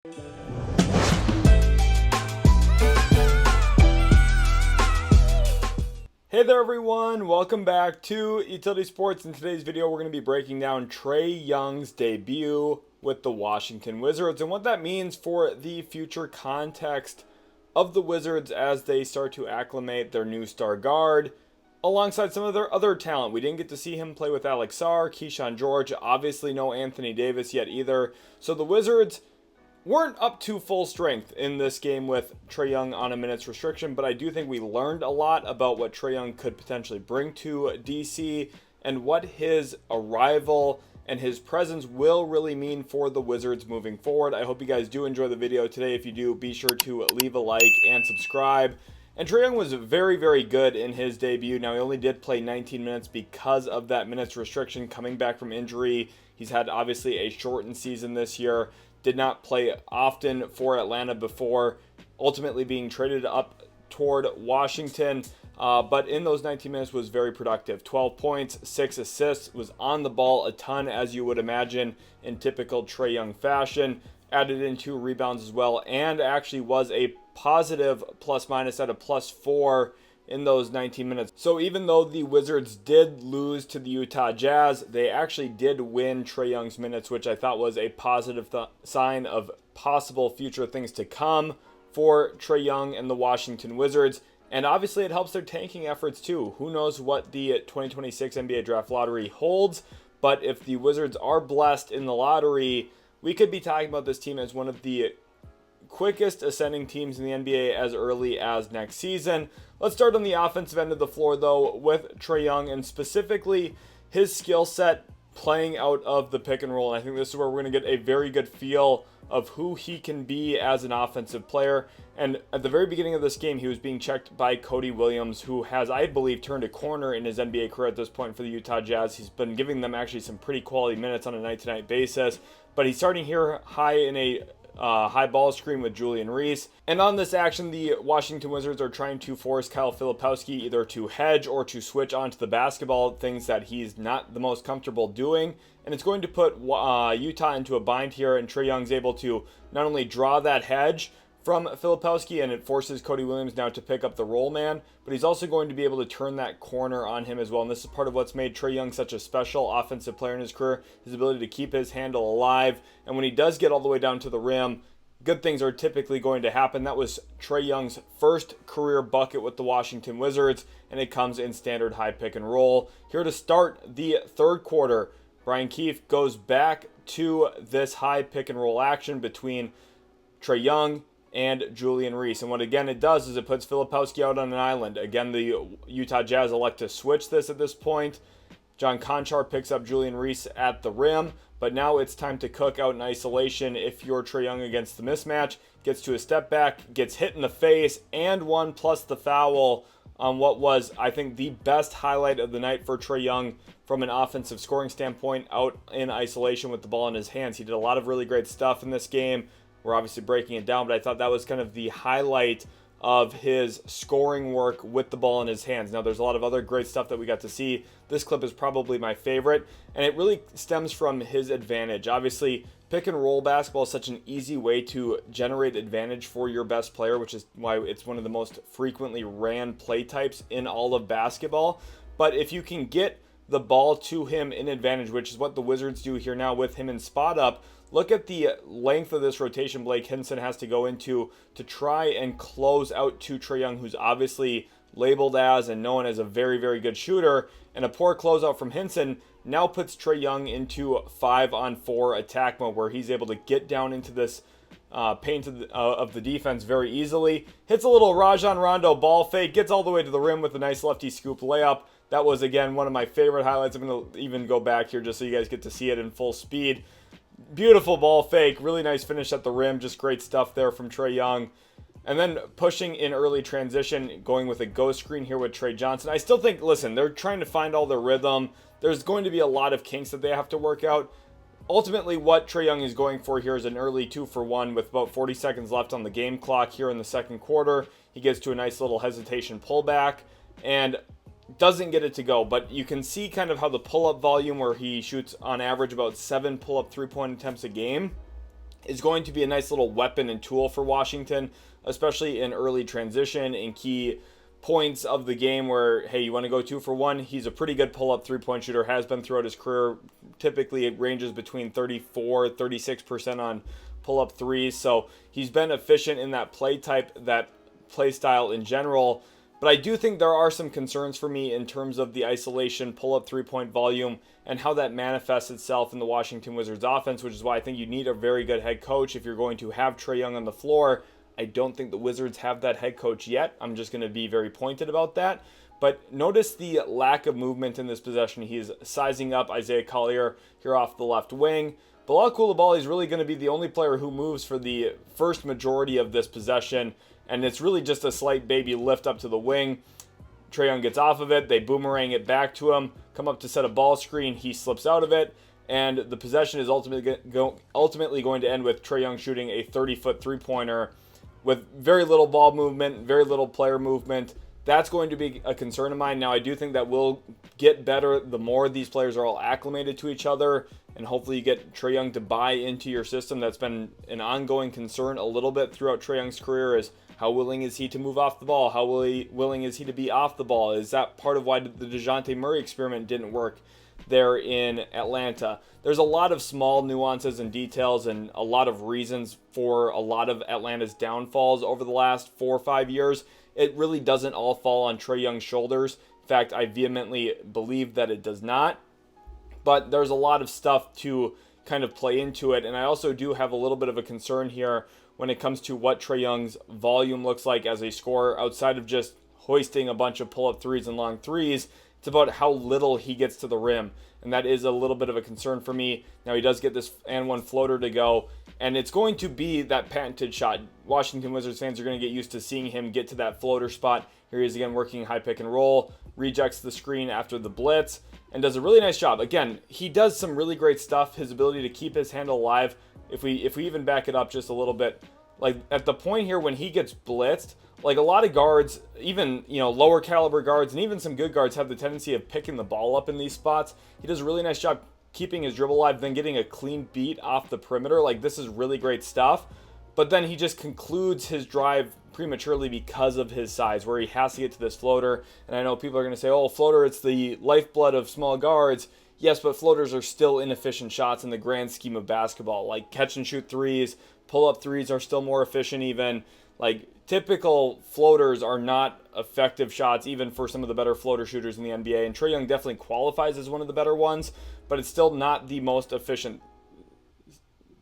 Hey there everyone, welcome back to Utility Sports. In today's video, we're going to be breaking down Trae Young's debut with the Washington Wizards and what that means for the future context of the Wizards as they start to acclimate their new star guard alongside some of their other talent. We didn't get to see him play with Alex Sarr, Keyshawn George, obviously no Anthony Davis yet either. So the Wizards weren't up to full strength in this game with Trae Young on a minutes restriction, but I do think we learned a lot about what Trae Young could potentially bring to DC and what his arrival and his presence will really mean for the Wizards moving forward. I hope you guys do enjoy the video today. If you do, be sure to leave a like and subscribe. And Trae Young was very, very good in his debut. Now, he only did play 19 minutes because of that minutes restriction coming back from injury. He's had obviously a shortened season this year. Did not play often for Atlanta before ultimately being traded up toward Washington. But in those 19 minutes was very productive. 12 points, 6 assists, was on the ball a ton, as you would imagine in typical Trae Young fashion. Added in 2 rebounds as well, and actually was a positive plus-minus at a +4 in those 19 minutes. So even though the Wizards did lose to the Utah Jazz, they actually did win Trae Young's minutes, which I thought was a positive sign of possible future things to come for Trae Young and the Washington Wizards. And obviously it helps their tanking efforts too. Who knows what the 2026 NBA Draft Lottery holds, but if the Wizards are blessed in the lottery, we could be talking about this team as one of the quickest ascending teams in the NBA as early as next season. Let's start on the offensive end of the floor, though, with Trae Young and specifically his skill set playing out of the pick and roll. And I think this is where we're going to get a very good feel of who he can be as an offensive player. And at the very beginning of this game, he was being checked by Cody Williams, who has, I believe, turned a corner in his NBA career at this point for the Utah Jazz. He's been giving them actually some pretty quality minutes on a night-to-night basis. But he's starting here high in a high ball screen with Julian Reese. And on this action, the Washington Wizards are trying to force Kyle Filipowski either to hedge or to switch onto the basketball, things that he's not the most comfortable doing. And it's going to put Utah into a bind here, and Trae Young's able to not only draw that hedge from Filipowski, and it forces Cody Williams now to pick up the roll man, but he's also going to be able to turn that corner on him as well. And this is part of what's made Trae Young such a special offensive player in his career, his ability to keep his handle alive. And when he does get all the way down to the rim, good things are typically going to happen. That was Trae Young's first career bucket with the Washington Wizards, and it comes in standard high pick and roll. Here to start the third quarter, Brian Keefe goes back to this high pick and roll action between Trae Young and Julian Reese. And what again it does is it puts Filipowski out on an island. Again, the Utah Jazz elect to switch this at this point. John Conchar picks up Julian Reese at the rim, but now it's time to cook out in isolation if you're Trae Young against the mismatch. Gets to a step back, gets hit in the face, and one plus the foul on what was, I think, the best highlight of the night for Trae Young from an offensive scoring standpoint out in isolation with the ball in his hands. He did a lot of really great stuff in this game. We're obviously breaking it down, but I thought that was kind of the highlight of his scoring work with the ball in his hands. Now, there's a lot of other great stuff that we got to see. This clip is probably my favorite, and it really stems from his advantage. Obviously, pick and roll basketball is such an easy way to generate advantage for your best player, which is why it's one of the most frequently ran play types in all of basketball. But if you can get the ball to him in advantage, which is what the Wizards do here now with him in spot up, look at the length of this rotation Blake Hinson has to go into to try and close out to Trae Young, who's obviously labeled as and known as a very, very good shooter. And a poor closeout from Hinson now puts Trae Young into 5-on-4 attack mode, where he's able to get down into this paint of the defense very easily. Hits a little Rajon Rondo ball fake, gets all the way to the rim with a nice lefty scoop layup. That was, again, one of my favorite highlights. I'm going to even go back here just so you guys get to see it in full speed. Beautiful ball fake, really nice finish at the rim, just great stuff there from Trae Young. And then pushing in early transition, going with a ghost screen here with Trey Johnson. I still think, listen, they're trying to find all their rhythm. There's going to be a lot of kinks that they have to work out. Ultimately, what Trae Young is going for here is an early 2-for-1 with about 40 seconds left on the game clock here in the second quarter. He gets to a nice little hesitation pullback and doesn't get it to go. But you can see kind of how the pull-up volume, where he shoots on average about 7 pull-up three-point attempts a game, is going to be a nice little weapon and tool for Washington, especially in early transition in key points of the game where, hey, you want to go 2 for 1. He's a pretty good pull-up three-point shooter, has been throughout his career. Typically it ranges between 34-36% on pull-up threes, so he's been efficient in that play type, that play style in general. But I do think there are some concerns for me in terms of the isolation, pull-up three-point volume, and how that manifests itself in the Washington Wizards offense, which is why I think you need a very good head coach if you're going to have Trae Young on the floor. I don't think the Wizards have that head coach yet. I'm just going to be very pointed about that. But notice the lack of movement in this possession. He is sizing up Isaiah Collier here off the left wing. Bilal Coulibaly is really going to be the only player who moves for the first majority of this possession, and it's really just a slight baby lift up to the wing. Trae Young gets off of it. They boomerang it back to him, come up to set a ball screen. He slips out of it, and the possession is ultimately going to end with Trae Young shooting a 30-foot three-pointer with very little ball movement, very little player movement. That's going to be a concern of mine. Now, I do think that will get better the more these players are all acclimated to each other, and hopefully you get Trae Young to buy into your system. That's been an ongoing concern a little bit throughout Trae Young's career, is how willing is he to move off the ball? How willing is he to be off the ball? Is that part of why the DeJounte Murray experiment didn't work there in Atlanta? There's a lot of small nuances and details and a lot of reasons for a lot of Atlanta's downfalls over the last 4 or 5 years. It really doesn't all fall on Trae Young's shoulders. In fact, I vehemently believe that it does not. But there's a lot of stuff to kind of play into it. And I also do have a little bit of a concern here when it comes to what Trae Young's volume looks like as a scorer outside of just hoisting a bunch of pull-up threes and long threes. It's about how little he gets to the rim, and that is a little bit of a concern for me. Now, he does get this and one floater to go, and it's going to be that patented shot. Washington Wizards fans are going to get used to seeing him get to that floater spot. Here he is again working high pick and roll, rejects the screen after the blitz, and does a really nice job. Again, he does some really great stuff. His ability to keep his handle alive, if we even back it up just a little bit, like at the point here when he gets blitzed, like a lot of guards, even, lower caliber guards and even some good guards have the tendency of picking the ball up in these spots. He does a really nice job keeping his dribble alive, then getting a clean beat off the perimeter. Like, this is really great stuff. But then he just concludes his drive prematurely because of his size, where he has to get to this floater. And I know people are going to say, oh, floater, it's the lifeblood of small guards. Yes, but floaters are still inefficient shots in the grand scheme of basketball. Like, catch and shoot threes, pull-up threes are still more efficient even. Like, typical floaters are not effective shots, even for some of the better floater shooters in the NBA. And Trae Young definitely qualifies as one of the better ones, but it's still not the most efficient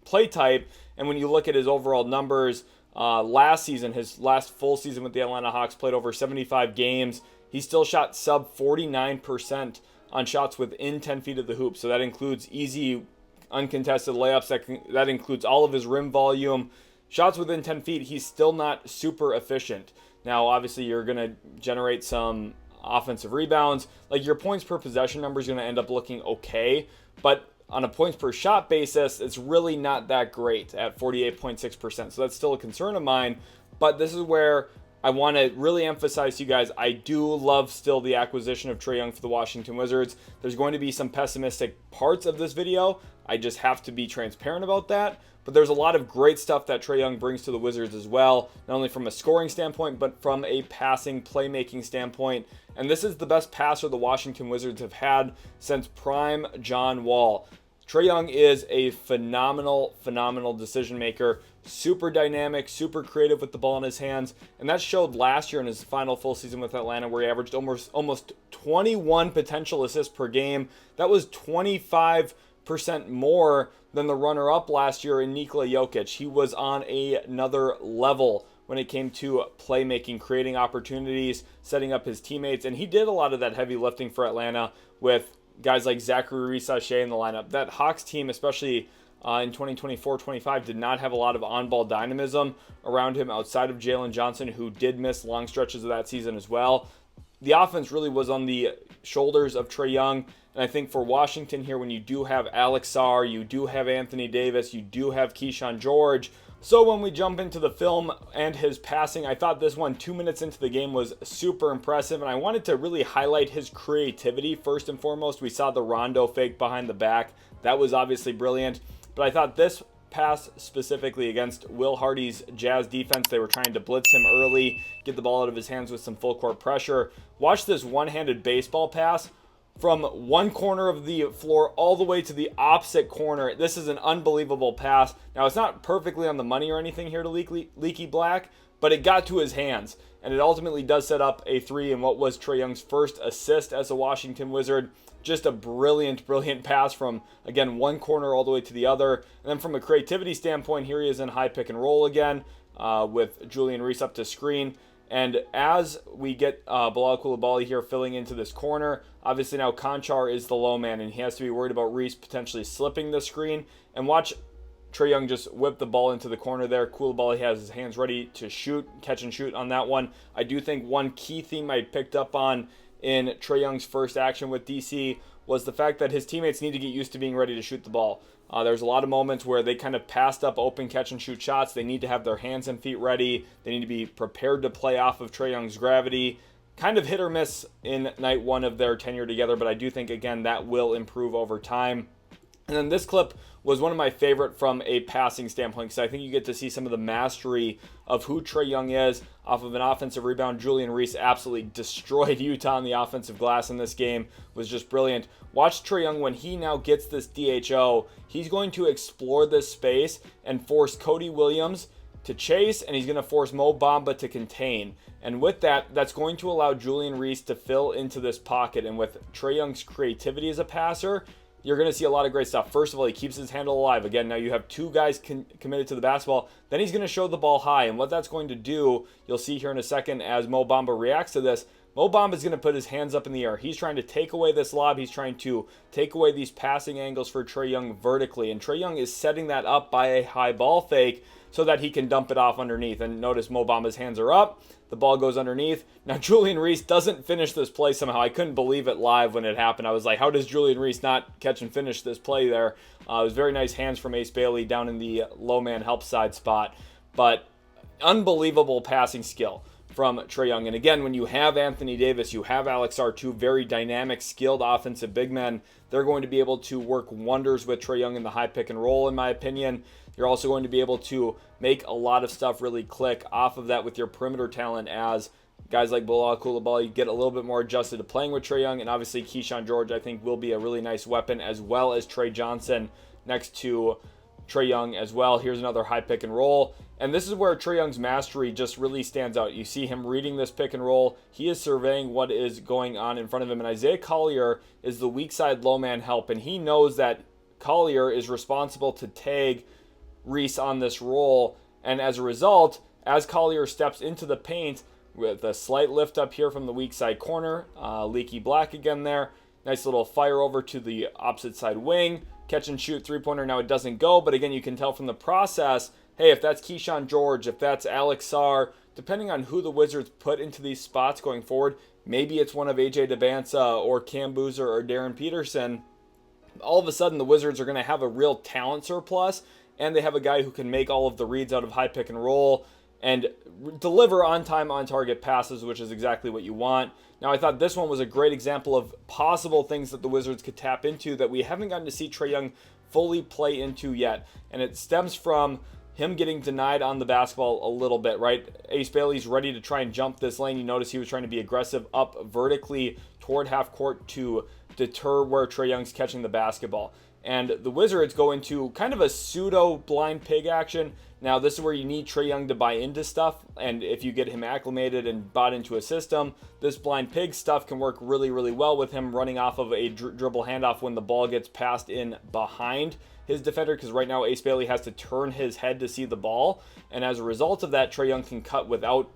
play type. And when you look at his overall numbers, last season, his last full season with the Atlanta Hawks, played over 75 games. He still shot sub 49% on shots within 10 feet of the hoop. So that includes easy, uncontested layups. That includes all of his rim volume. Shots within 10 feet, he's still not super efficient. Now, obviously, you're going to generate some offensive rebounds. Like, your points per possession number is going to end up looking okay, but on a points per shot basis, it's really not that great at 48.6%. So that's still a concern of mine, but this is where I want to really emphasize to you guys, I do love still the acquisition of Trae Young for the Washington Wizards. There's going to be some pessimistic parts of this video. I just have to be transparent about that. But there's a lot of great stuff that Trae Young brings to the Wizards as well, not only from a scoring standpoint, but from a passing, playmaking standpoint. And this is the best passer the Washington Wizards have had since prime John Wall. Trae Young is a phenomenal decision maker, super dynamic, super creative with the ball in his hands, and that showed last year in his final full season with Atlanta, where he averaged almost 21 potential assists per game. That was 25% more than the runner-up last year in Nikola Jokic. He was on another level when it came to playmaking, creating opportunities, setting up his teammates, and he did a lot of that heavy lifting for Atlanta with guys like Zachary Reese-Sachet in the lineup. That Hawks team, especially in 2024-25, did not have a lot of on-ball dynamism around him outside of Jalen Johnson, who did miss long stretches of that season as well. The offense really was on the shoulders of Trae Young, and I think for Washington here, when you do have Alex Sarr, you do have Anthony Davis, you do have Keyshawn George. So when we jump into the film and his passing, I thought this one 2 minutes into the game was super impressive, and I wanted to really highlight his creativity first and foremost. We saw the Rondo fake behind the back. That was obviously brilliant, but I thought this pass specifically against Will Hardy's Jazz defense. They were trying to blitz him early, get the ball out of his hands with some full court pressure. Watch this one-handed baseball pass from one corner of the floor all the way to the opposite corner. This is an unbelievable pass. Now, it's not perfectly on the money or anything here to Leaky Black, but it got to his hands, and it ultimately does set up a three in what was Trae Young's first assist as a Washington Wizard. Just a brilliant pass from, again, one corner all the way to the other. And then from a creativity standpoint, here he is in high pick and roll again with Julian Reese up to screen. And as we get Bilal Coulibaly here filling into this corner, obviously now Conchar is the low man, and he has to be worried about Reese potentially slipping the screen. And watch Trae Young just whip the ball into the corner there. Coulibaly has his hands ready to shoot, catch and shoot on that one. I do think one key theme I picked up on in Trae Young's first action with DC was the fact that his teammates need to get used to being ready to shoot the ball. There's a lot of moments where they kind of passed up open catch and shoot shots. They need to have their hands and feet ready. They need to be prepared to play off of Trae Young's gravity. Kind of hit or miss in night one of their tenure together, but I do think, again, that will improve over time. And then this clip was one of my favorite from a passing standpoint, because I think you get to see some of the mastery of who Trae Young is off of an offensive rebound. Julian Reese absolutely destroyed Utah on the offensive glass in this game. Was just brilliant. Watch Trae Young when he now gets this DHO. He's going to explore this space and force Cody Williams to chase, and he's going to force Mo Bamba to contain. And with that, that's going to allow Julian Reese to fill into this pocket. And with Trae Young's creativity as a passer, you're going to see a lot of great stuff. First of all, he keeps his handle alive. Again, now you have two guys committed to the basketball. Then he's going to show the ball high. And what that's going to do, you'll see here in a second as Mo Bamba reacts to this, Mo Bamba is going to put his hands up in the air. He's trying to take away this lob. He's trying to take away these passing angles for Trae Young vertically. And Trae Young is setting that up by a high ball fake so that he can dump it off underneath. And notice Mo Bamba's hands are up. The ball goes underneath. Now, Julian Reese doesn't finish this play somehow. I couldn't believe it live when it happened. I was like, how does Julian Reese not catch and finish this play there? It was very nice hands from Ace Bailey down in the low man help side spot. But unbelievable passing skill from Trae Young. And again, when you have Anthony Davis, you have Alex R, two very dynamic, skilled offensive big men, they're going to be able to work wonders with Trae Young in the high pick and roll, in my opinion. You're also going to be able to make a lot of stuff really click off of that with your perimeter talent, as guys like Bilal Coulibaly get a little bit more adjusted to playing with Trae Young. And obviously Keyshawn George, I think, will be a really nice weapon, as well as Trey Johnson next to Trae Young as well. Here's another high pick and roll. And this is where Trae Young's mastery just really stands out. You see him reading this pick and roll. He is surveying what is going on in front of him. And Isaiah Collier is the weak side low man help. And he knows that Collier is responsible to tag Reese on this roll. And as a result, as Collier steps into the paint with a slight lift up here from the weak side corner, Leaky Black again there. Nice little fire over to the opposite side wing. Catch and shoot three-pointer. Now it doesn't go, but again, you can tell from the process, hey, if that's Keyshawn George, if that's Alex Sarr, depending on who the Wizards put into these spots going forward, maybe it's one of AJ DeBanza or Cam Boozer or Darren Peterson, all of a sudden the Wizards are going to have a real talent surplus, and they have a guy who can make all of the reads out of high pick and roll and deliver on-time, on-target passes, which is exactly what you want. Now, I thought this one was a great example of possible things that the Wizards could tap into that we haven't gotten to see Trae Young fully play into yet. And it stems from him getting denied on the basketball a little bit, right? Ace Bailey's ready to try and jump this lane. You notice he was trying to be aggressive up vertically toward half court to deter where Trae Young's catching the basketball. And the Wizards go into kind of a pseudo blind pig action. Now, this is where you need Trae Young to buy into stuff, and if you get him acclimated and bought into a system, this blind pig stuff can work really, really well with him running off of a dribble handoff when the ball gets passed in behind his defender, because right now Ace Bailey has to turn his head to see the ball, and as a result of that, Trae Young can cut without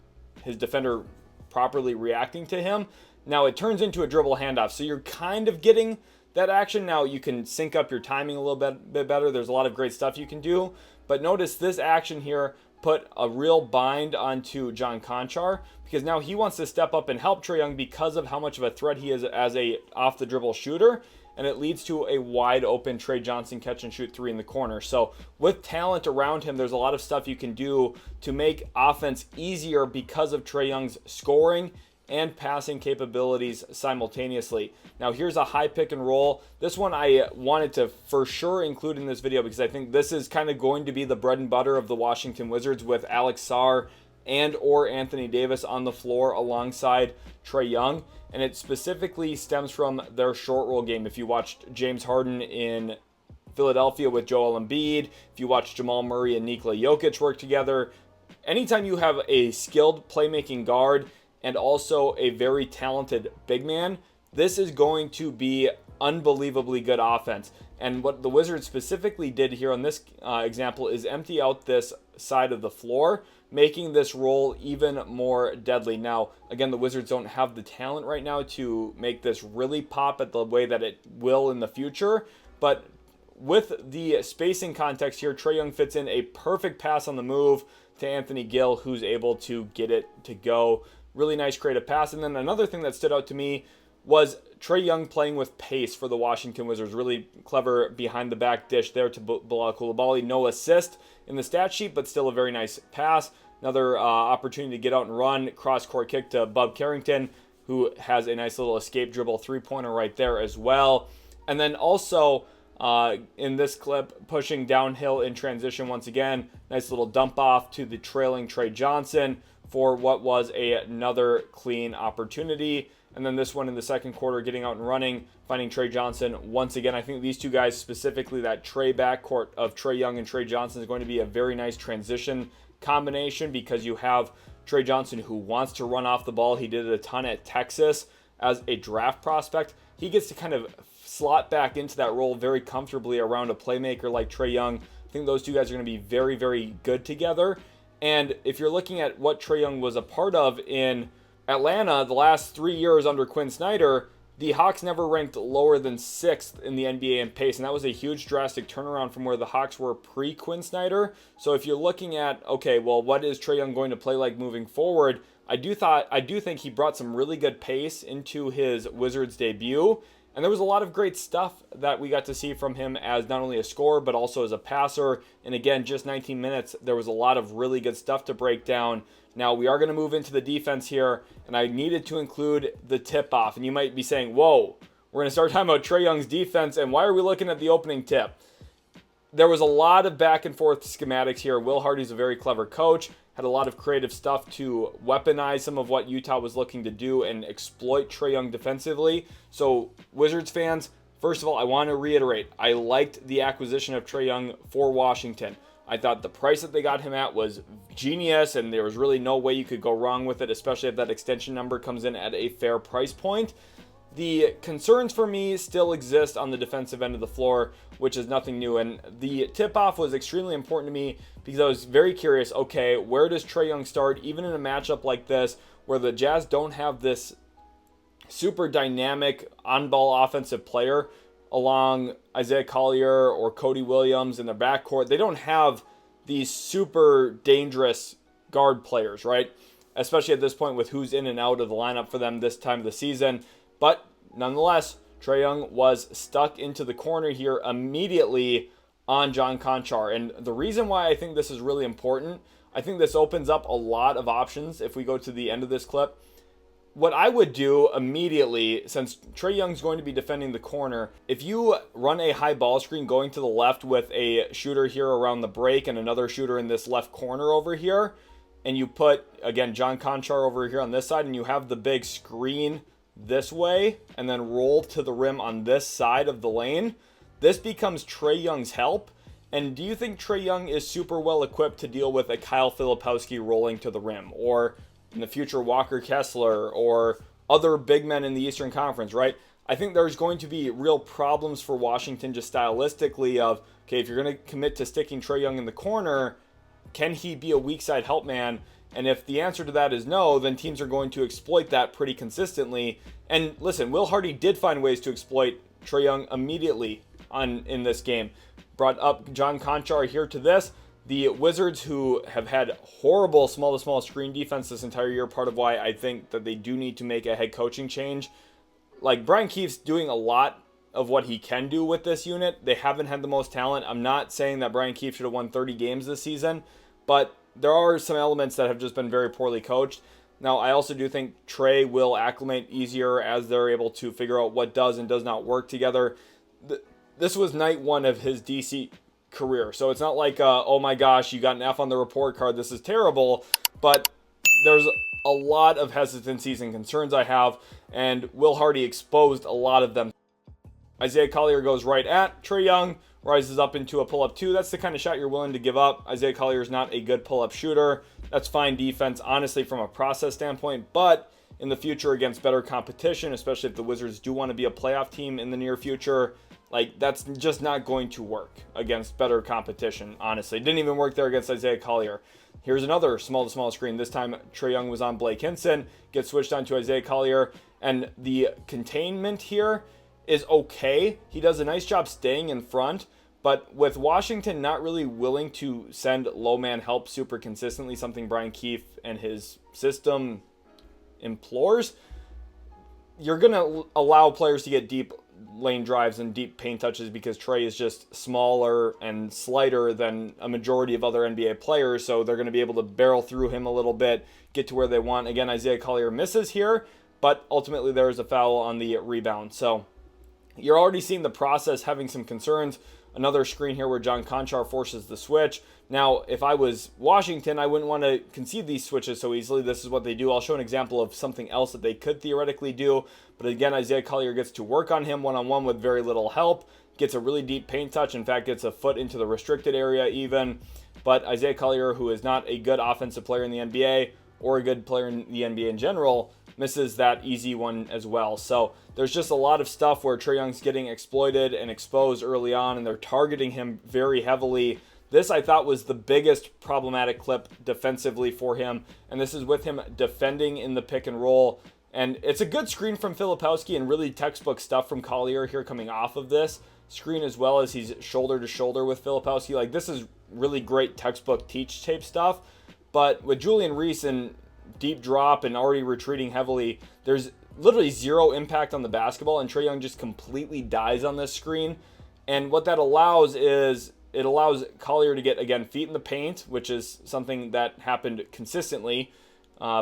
his defender properly reacting to him. Now, it turns into a dribble handoff, so you're kind of getting that action. Now, you can sync up your timing a little bit better. There's a lot of great stuff you can do. But notice this action here put a real bind onto John Conchar, because now he wants to step up and help Trae Young because of how much of a threat he is as a off-the-dribble shooter. And it leads to a wide-open Trae Johnson catch-and-shoot three in the corner. So with talent around him, there's a lot of stuff you can do to make offense easier because of Trae Young's scoring and passing capabilities simultaneously. Now here's a high pick and roll. This one I wanted to for sure include in this video because I think this is kind of going to be the bread and butter of the Washington Wizards with Alex Sarr and or Anthony Davis on the floor alongside Trae Young. And it specifically stems from their short roll game. If you watched James Harden in Philadelphia with Joel Embiid, if you watch Jamal Murray and Nikola Jokic work together, anytime you have a skilled playmaking guard and also a very talented big man, this is going to be unbelievably good offense. And what the Wizards specifically did here on this example is empty out this side of the floor, making this role even more deadly. Now, again, the Wizards don't have the talent right now to make this really pop at the way that it will in the future, but with the spacing context here, Trae Young fits in a perfect pass on the move to Anthony Gill, who's able to get it to go. Really nice creative pass. And then another thing that stood out to me was Trae Young playing with pace for the Washington Wizards. Really clever behind the back dish there to Bilal Coulibaly. No assist in the stat sheet, but still a very nice pass. Another opportunity to get out and run. Cross-court kick to Bub Carrington, who has a nice little escape dribble three-pointer right there as well. And then also in this clip, pushing downhill in transition once again. Nice little dump off to the trailing Trae Johnson for what was another clean opportunity. And then this one in the second quarter, getting out and running, finding Trae Johnson once again. I think these two guys, specifically that Trae backcourt of Trae Young and Trae Johnson, is going to be a very nice transition combination because you have Trae Johnson who wants to run off the ball. He did it a ton at Texas as a draft prospect. He gets to kind of slot back into that role very comfortably around a playmaker like Trae Young. I think those two guys are going to be very, very good together. And if you're looking at what Trae Young was a part of in Atlanta the last 3 years under Quinn Snyder, the Hawks never ranked lower than 6th in the NBA in pace, and that was a huge drastic turnaround from where the Hawks were pre-Quinn Snyder. So if you're looking at, okay, well, what is Trae Young going to play like moving forward? I do think he brought some really good pace into his Wizards debut, and there was a lot of great stuff that we got to see from him as not only a scorer, but also as a passer. And again, just 19 minutes, there was a lot of really good stuff to break down. Now, we are going to move into the defense here, and I needed to include the tip-off. And you might be saying, whoa, we're going to start talking about Trae Young's defense, and why are we looking at the opening tip? There was a lot of back-and-forth schematics here. Will Hardy's a very clever coach, had a lot of creative stuff to weaponize some of what Utah was looking to do and exploit Trae Young defensively. So, Wizards fans, first of all, I want to reiterate, I liked the acquisition of Trae Young for Washington. I thought the price that they got him at was genius, and there was really no way you could go wrong with it, especially if that extension number comes in at a fair price point. The concerns for me still exist on the defensive end of the floor, which is nothing new. And the tip-off was extremely important to me because I was very curious, okay, where does Trae Young start, even in a matchup like this, where the Jazz don't have this super dynamic on-ball offensive player along Isaiah Collier or Cody Williams in their backcourt. They don't have these super dangerous guard players, right? Especially at this point with who's in and out of the lineup for them this time of the season. But nonetheless, Trae Young was stuck into the corner here immediately on John Konchar. And the reason why I think this is really important, I think this opens up a lot of options if we go to the end of this clip. What I would do immediately, since Trae Young's going to be defending the corner, if you run a high ball screen going to the left with a shooter here around the break and another shooter in this left corner over here, and you put, again, John Konchar over here on this side, and you have the big screen this way, and then roll to the rim on this side of the lane, this becomes Trae Young's help. And do you think Trae Young is super well equipped to deal with a Kyle Filipowski rolling to the rim, or in the future Walker Kessler, or other big men in the Eastern Conference, right? I think there's going to be real problems for Washington just stylistically of, okay, if you're going to commit to sticking Trae Young in the corner, can he be a weak side help man? And if the answer to that is no, then teams are going to exploit that pretty consistently. And listen, Will Hardy did find ways to exploit Trae Young immediately in this game. Brought up John Konchar here to this. The Wizards, who have had horrible small-to-small screen defense this entire year, part of why I think that they do need to make a head coaching change. Like, Brian Keefe's doing a lot of what he can do with this unit. They haven't had the most talent. I'm not saying that Brian Keefe should have won 30 games this season, but there are some elements that have just been very poorly coached. Now, I also do think Trae will acclimate easier as they're able to figure out what does and does not work together. This was night one of his DC career, so it's not like, oh my gosh, you got an F on the report card, this is terrible, but there's a lot of hesitancies and concerns I have, and Will Hardy exposed a lot of them. Isaiah Collier goes right at Trae Young, rises up into a pull-up 2. That's the kind of shot you're willing to give up. Isaiah Collier is not a good pull-up shooter. That's fine defense, honestly, from a process standpoint, but in the future against better competition, especially if the Wizards do want to be a playoff team in the near future, like, that's just not going to work against better competition, honestly. It didn't even work there against Isaiah Collier. Here's another small-to-small screen. This time, Trae Young was on Blake Hinson, gets switched on to Isaiah Collier, and the containment here is okay. He does a nice job staying in front, but with Washington not really willing to send low-man help super consistently, something Brian Keefe and his system implores, you're going to allow players to get deep lane drives and deep paint touches because Trae is just smaller and slighter than a majority of other NBA players, so they're going to be able to barrel through him a little bit, get to where they want. Again, Isaiah Collier misses here, but ultimately there is a foul on the rebound. So you're already seeing the process having some concerns. Another screen here where John Conchar forces the switch. Now, if I was Washington, I wouldn't want to concede these switches so easily. This is what they do. I'll show an example of something else that they could theoretically do. But again, Isaiah Collier gets to work on him one-on-one with very little help. Gets a really deep paint touch. In fact, gets a foot into the restricted area even. But Isaiah Collier, who is not a good offensive player in the NBA or a good player in the NBA in general, misses that easy one as well. So there's just a lot of stuff where Trae Young's getting exploited and exposed early on, and they're targeting him very heavily. This, I thought, was the biggest problematic clip defensively for him, and this is with him defending in the pick and roll. And it's a good screen from Filipowski and really textbook stuff from Collier here coming off of this screen, as well as he's shoulder to shoulder with Filipowski. Like, this is really great textbook teach tape stuff. But with Julian Reese and deep drop and already retreating heavily, there's literally zero impact on the basketball, and Trae Young just completely dies on this screen. And what that allows is it allows Collier to get, again, feet in the paint, which is something that happened consistently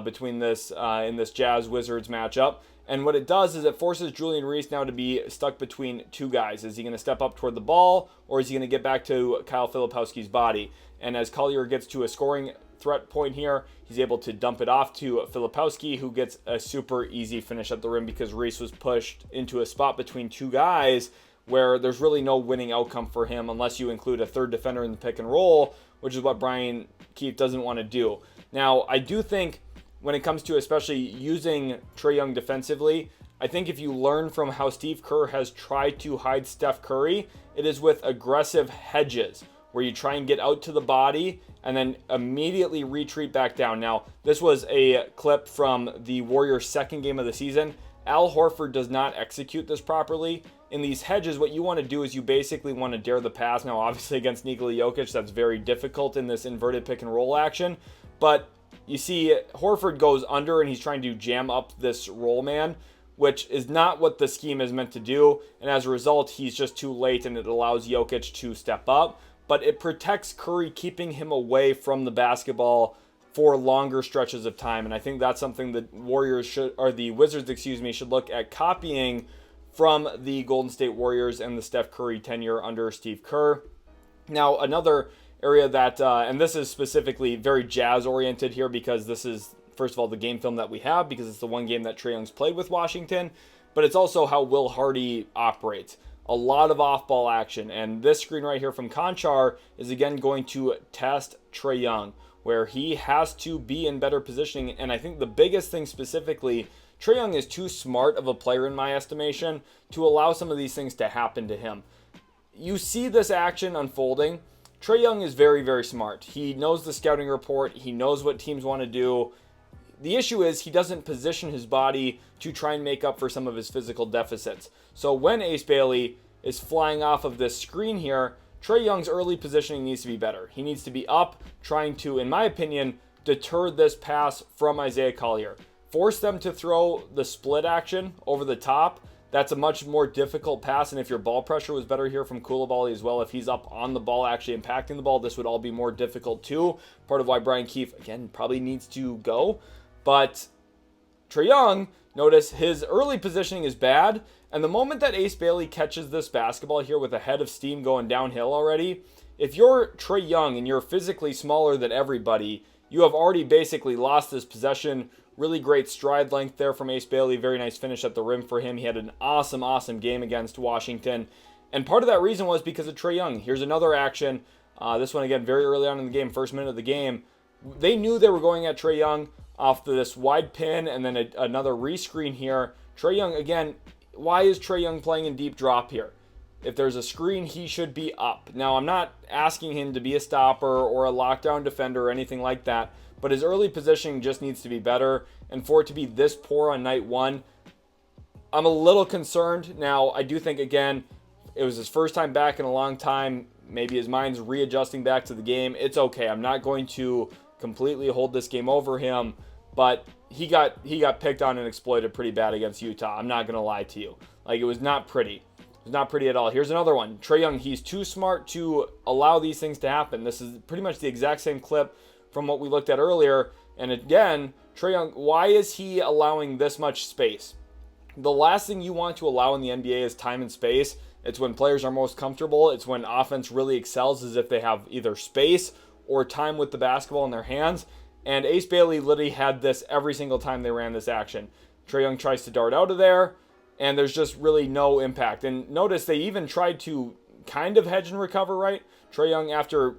between this in this Jazz Wizards matchup. And what it does is it forces Julian Reese now to be stuck between two guys. Is he going to step up toward the ball, or is he going to get back to Kyle Filipowski's body? And as Collier gets to a scoring threat point here, he's able to dump it off to Filipowski, who gets a super easy finish at the rim because Reese was pushed into a spot between two guys where there's really no winning outcome for him unless you include a third defender in the pick and roll, which is what Brian Keefe doesn't want to do. Now, I do think when it comes to especially using Trae Young defensively, I think if you learn from how Steve Kerr has tried to hide Steph Curry, it is with aggressive hedges, where you try and get out to the body and then immediately retreat back down. Now, this was a clip from the Warriors' second game of the season. Al Horford does not execute this properly. In these hedges, what you want to do is you basically want to dare the pass. Now, obviously, against Nikola Jokic, that's very difficult in this inverted pick and roll action. But you see, Horford goes under and he's trying to jam up this roll man, which is not what the scheme is meant to do. And as a result, he's just too late and it allows Jokic to step up. But it protects Curry, keeping him away from the basketball for longer stretches of time. And I think that's something that the Wizards, should look at copying from the Golden State Warriors and the Steph Curry tenure under Steve Kerr. Now, another area that, and this is specifically very Jazz oriented here because this is, first of all, the game film that we have because it's the one game that Trae Young's played with Washington, but it's also how Will Hardy operates. A lot of off-ball action, and this screen right here from Conchar is again going to test Trae Young, where he has to be in better positioning. And I think the biggest thing specifically, Trae Young is too smart of a player in my estimation to allow some of these things to happen to him. You see this action unfolding. Trae Young is very, very smart. He knows the scouting report. He knows what teams want to do. The issue is he doesn't position his body to try and make up for some of his physical deficits. So when Ace Bailey is flying off of this screen here, Trae Young's early positioning needs to be better. He needs to be up, trying to, in my opinion, deter this pass from Isaiah Collier. Force them to throw the split action over the top. That's a much more difficult pass, and if your ball pressure was better here from Coulibaly as well, if he's up on the ball, actually impacting the ball, this would all be more difficult too. Part of why Brian Keefe, again, probably needs to go. But Trae Young, notice his early positioning is bad, and the moment that Ace Bailey catches this basketball here with a head of steam going downhill already, if you're Trae Young and you're physically smaller than everybody, you have already basically lost this possession. Really great stride length there from Ace Bailey. Very nice finish at the rim for him. He had an awesome game against Washington. And part of that reason was because of Trae Young. Here's another action. This one, again, very early on in the game, first minute of the game. They knew they were going at Trae Young off this wide pin and then another rescreen here. Trae Young, again, why is Trae Young playing in deep drop here? If there's a screen, he should be up. Now, I'm not asking him to be a stopper or a lockdown defender or anything like that, but his early positioning just needs to be better. And for it to be this poor on night one, I'm a little concerned. Now, I do think, again, it was his first time back in a long time. Maybe his mind's readjusting back to the game. It's okay. I'm not going to completely hold this game over him, but he got picked on and exploited pretty bad against Utah. I'm not going to lie to you. Like, it was not pretty. It was not pretty at all. Here's another one. Trae Young, he's too smart to allow these things to happen. This is pretty much the exact same clip from what we looked at earlier. And again, Trae Young, why is he allowing this much space? The last thing you want to allow in the NBA is time and space. It's when players are most comfortable. It's when offense really excels, as if they have either space or time with the basketball in their hands. And Ace Bailey literally had this every single time they ran this action. Trae Young tries to dart out of there, and there's just really no impact. And notice they even tried to kind of hedge and recover, right? Trae Young, after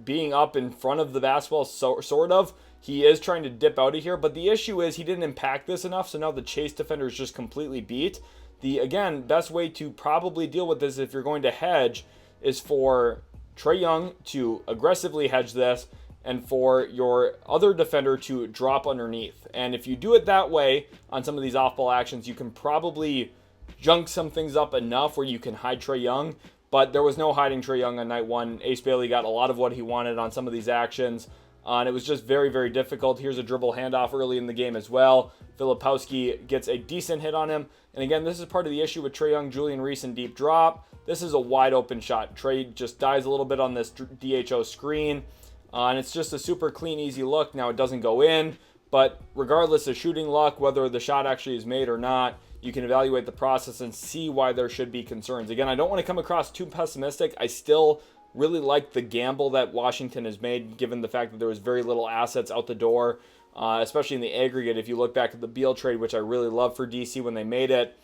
being up in front of the basketball, sort of, he is trying to dip out of here. But the issue is he didn't impact this enough, so now the chase defender is just completely beat. The, again, best way to probably deal with this if you're going to hedge is for Trae Young to aggressively hedge this and for your other defender to drop underneath. And if you do it that way on some of these off-ball actions, you can probably junk some things up enough where you can hide Trae Young. But there was no hiding Trae Young on night one. Ace Bailey got a lot of what he wanted on some of these actions. And it was just very difficult. Here's a dribble handoff early in the game as well. Filipowski gets a decent hit on him. And again, this is part of the issue with Trae Young, Julian Reese in deep drop. This is a wide open shot. Trae just dies a little bit on this DHO screen. And it's just a super clean, easy look. Now it doesn't go in. But regardless of shooting luck, whether the shot actually is made or not, you can evaluate the process and see why there should be concerns. Again, I don't want to come across too pessimistic. I still really like the gamble that Washington has made, given the fact that there was very little assets out the door, especially in the aggregate. If you look back at the Beal trade, which I really love for DC when they made it,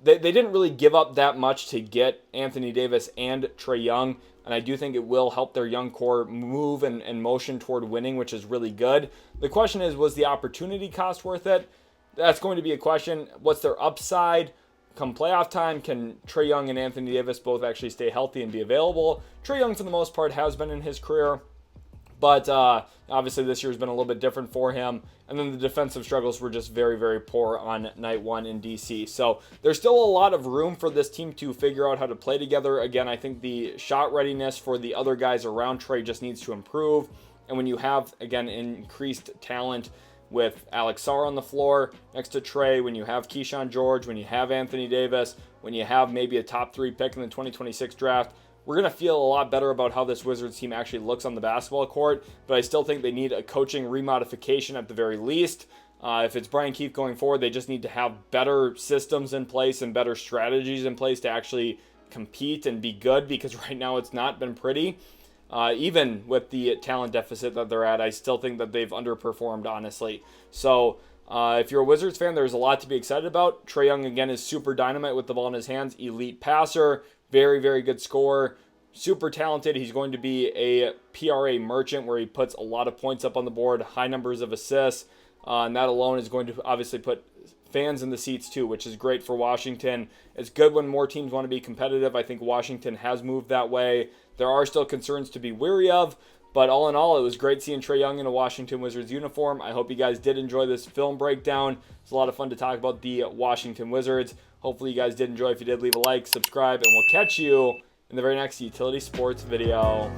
they didn't really give up that much to get Anthony Davis and Trae Young, and I do think it will help their young core move and motion toward winning, which is really good. The question is, was the opportunity cost worth it? That's going to be a question. What's their upside? Come playoff time, can Trae Young and Anthony Davis both actually stay healthy and be available? Trae Young, for the most part, has been in his career, but obviously this year has been a little bit different for him. And then the defensive struggles were just very poor on night one in DC. So there's still a lot of room for this team to figure out how to play together. Again, I think the shot readiness for the other guys around Trae just needs to improve. And when you have, again, increased talent with Alex Sarr on the floor next to Trae, when you have Keyshawn George, when you have Anthony Davis, when you have maybe a top 3 pick in the 2026 draft, we're going to feel a lot better about how this Wizards team actually looks on the basketball court. But I still think they need a coaching remodification at the very least. If it's Brian Keefe going forward, they just need to have better systems in place and better strategies in place to actually compete and be good, because right now it's not been pretty. Even with the talent deficit that they're at, I still think that they've underperformed, honestly. So if you're a Wizards fan, there's a lot to be excited about. Trae Young, again, is super dynamite with the ball in his hands. Elite passer, very good scorer, super talented. He's going to be a PRA merchant where he puts a lot of points up on the board, high numbers of assists, and that alone is going to obviously put fans in the seats too, which is great for Washington. It's good when more teams want to be competitive. I think Washington has moved that way. There are still concerns to be wary of, but all in all, it was great seeing Trae Young in a Washington Wizards uniform. I hope you guys did enjoy this film breakdown. It's a lot of fun to talk about the Washington Wizards. Hopefully you guys did enjoy. If you did, leave a like, subscribe, and we'll catch you in the very next Utility Sports video.